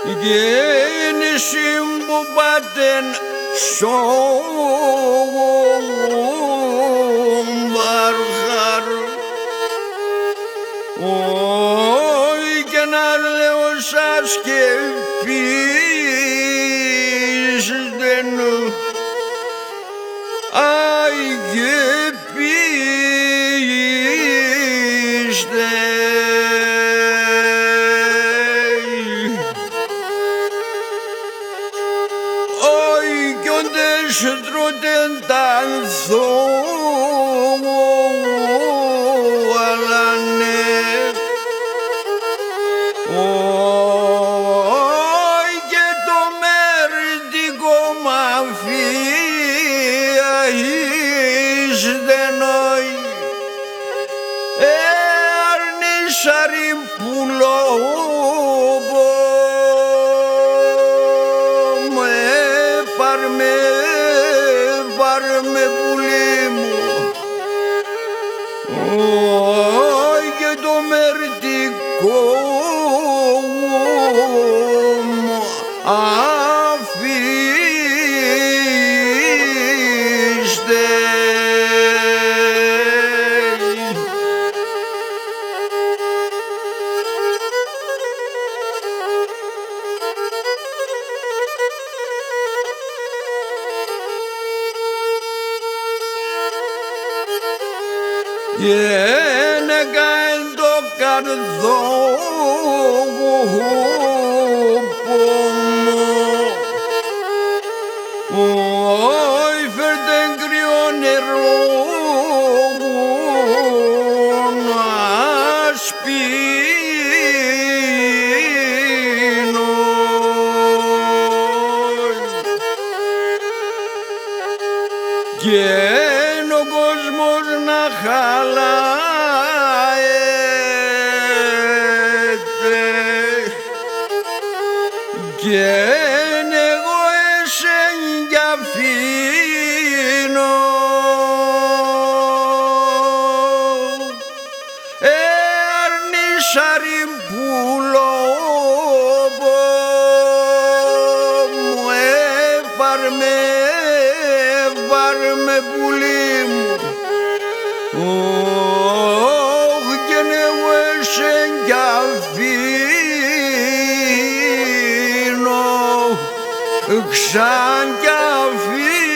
Γέννησιν που πατεν σοβαρχάρ όχι και να λέω σας και πίστεν αι και Στρώτεν τα ανθόλανε όχι και το μερτικό μαφία είστε νόη αρνήσαρι πουλόπο πάρμε πουλί μου και το μερτικό μου αφήστε. Γένεκα εν το καρδόπο όχι φέρτε κρύο νερό να σπίνω και ο κόσμος να χαλαέται και εγώ εσέν κι αφήνω αρνήσαρι πουλόπο μου πάρμε πουλί μου και εγώ εσέν κι αφήνω ξαν κι αφήνω.